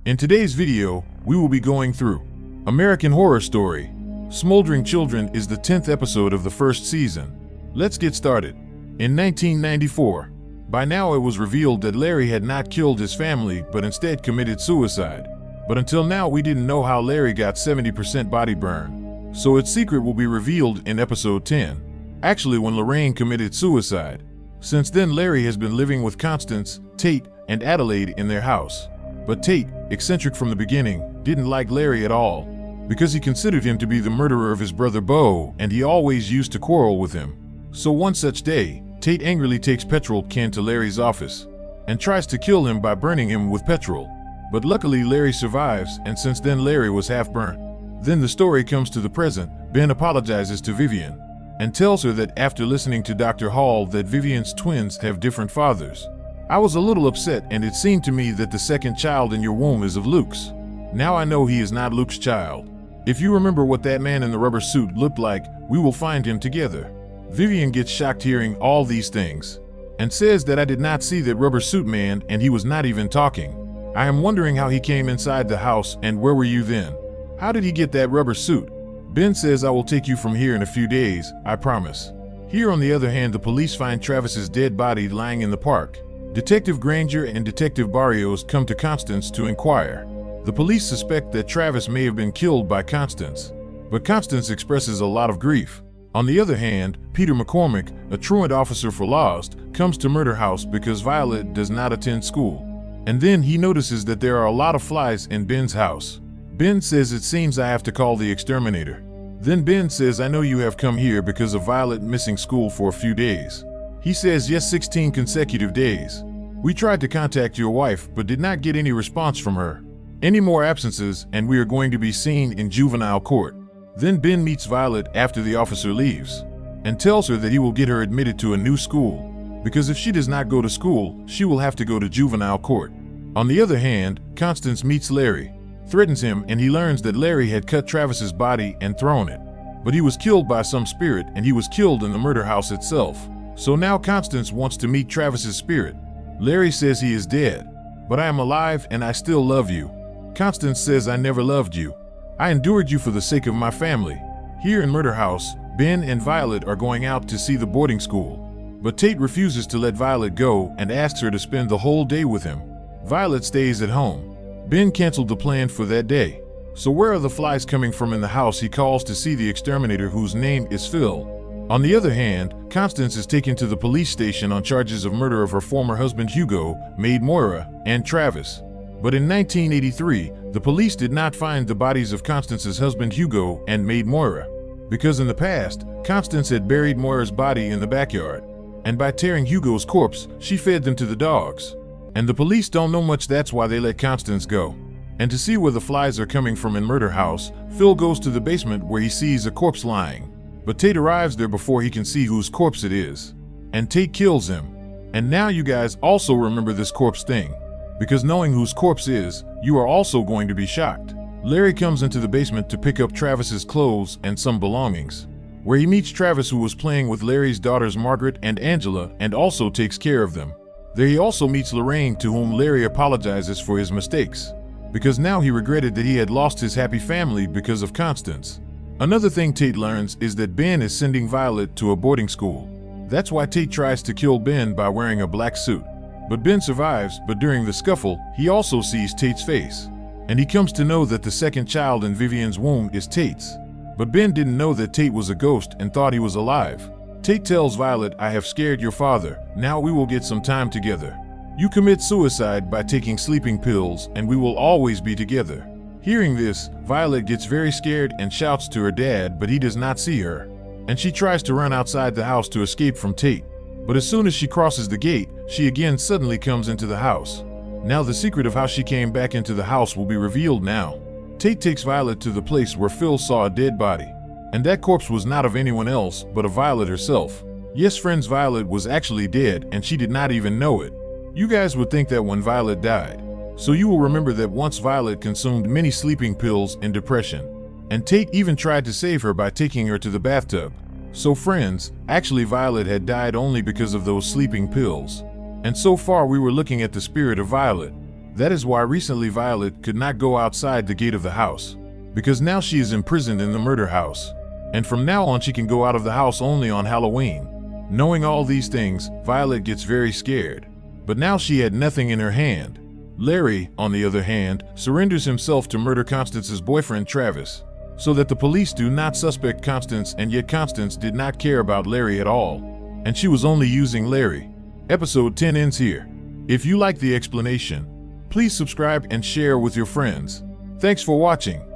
In today's video, we will be going through American Horror Story. Smoldering Children is the 10th episode of the first season. Let's get started. In 1994, by now it was revealed that Larry had not killed his family but instead committed suicide. But until now we didn't know how Larry got 70% body burn. So its secret will be revealed in episode 10. Actually, when Lorraine committed suicide. Since then Larry has been living with Constance, Tate, and Adelaide in their house. But Tate, eccentric from the beginning, didn't like Larry at all, because he considered him to be the murderer of his brother Beau, and he always used to quarrel with him. So one such day, Tate angrily takes petrol can to Larry's office, and tries to kill him by burning him with petrol. But luckily Larry survives, and since then Larry was half burnt. Then the story comes to the present. Ben apologizes to Vivian, and tells her that after listening to Dr. Hall that Vivian's twins have different fathers. I was a little upset, and it seemed to me that the second child in your womb is of Luke's. Now I know he is not Luke's child. If you remember what that man in the rubber suit looked like, we will find him together. Vivian gets shocked hearing all these things, and says that I did not see that rubber suit man and he was not even talking. I am wondering how he came inside the house, and where were you then? How did he get that rubber suit? Ben says, I will take you from here in a few days, I promise. Here on the other hand, the police find Travis's dead body lying in the park. Detective Granger and Detective Barrios come to Constance to inquire. The police suspect that Travis may have been killed by Constance, but Constance expresses a lot of grief. On the other hand, Peter McCormick, a truant officer for Lost, comes to Murder House because Violet does not attend school. And then he notices that there are a lot of flies in Ben's house. Ben says, it seems I have to call the exterminator. Then Ben says, I know you have come here because of Violet missing school for a few days. He says, yes, 16 consecutive days. We tried to contact your wife but did not get any response from her. Any more absences and we are going to be seen in juvenile court. Then Ben meets Violet after the officer leaves, and tells her that he will get her admitted to a new school, because if she does not go to school, she will have to go to juvenile court. On the other hand, Constance meets Larry, threatens him, and he learns that Larry had cut Travis's body and thrown it. But he was killed by some spirit, and he was killed in the murder house itself. So now Constance wants to meet Travis's spirit. Larry says he is dead, but I am alive and I still love you. Constance says, I never loved you. I endured you for the sake of my family. Here in Murder House, Ben and Violet are going out to see the boarding school. But Tate refuses to let Violet go and asks her to spend the whole day with him. Violet stays at home. Ben canceled the plan for that day. So where are the flies coming from in the house? He calls to see the exterminator, whose name is Phil. On the other hand, Constance is taken to the police station on charges of murder of her former husband Hugo, maid Moira, and Travis. But in 1983, the police did not find the bodies of Constance's husband Hugo and maid Moira, because in the past, Constance had buried Moira's body in the backyard, and by tearing Hugo's corpse, she fed them to the dogs. And the police don't know much, that's why they let Constance go. And to see where the flies are coming from in Murder House, Phil goes to the basement where he sees a corpse lying. But Tate arrives there before he can see whose corpse it is, and Tate kills him. And now you guys also remember this corpse thing, because knowing whose corpse is, you are also going to be shocked. Larry comes into the basement to pick up Travis's clothes and some belongings, where he meets Travis, who was playing with Larry's daughters Margaret and Angela, and also takes care of them. There he also meets Lorraine, to whom Larry apologizes for his mistakes, because now he regretted that he had lost his happy family because of Constance. Another thing Tate learns is that Ben is sending Violet to a boarding school. That's why Tate tries to kill Ben by wearing a black suit. But Ben survives, but during the scuffle, he also sees Tate's face. And he comes to know that the second child in Vivian's womb is Tate's. But Ben didn't know that Tate was a ghost and thought he was alive. Tate tells Violet, I have scared your father, now we will get some time together. You commit suicide by taking sleeping pills and we will always be together. Hearing this, Violet gets very scared and shouts to her dad, but he does not see her. And she tries to run outside the house to escape from Tate. But as soon as she crosses the gate, she again suddenly comes into the house. Now the secret of how she came back into the house will be revealed now. Tate takes Violet to the place where Phil saw a dead body. And that corpse was not of anyone else but of Violet herself. Yes, friends, Violet was actually dead and she did not even know it. You guys would think that when Violet died. So you will remember that once Violet consumed many sleeping pills in depression. And Tate even tried to save her by taking her to the bathtub. So friends, actually Violet had died only because of those sleeping pills. And so far we were looking at the spirit of Violet. That is why recently Violet could not go outside the gate of the house, because now she is imprisoned in the murder house. And from now on she can go out of the house only on Halloween. Knowing all these things, Violet gets very scared. But now she had nothing in her hand. Larry, on the other hand, surrenders himself to murder Constance's boyfriend Travis, so that the police do not suspect Constance, and yet Constance did not care about Larry at all, and she was only using Larry. Episode 10 ends here. If you like the explanation, please subscribe and share with your friends. Thanks for watching.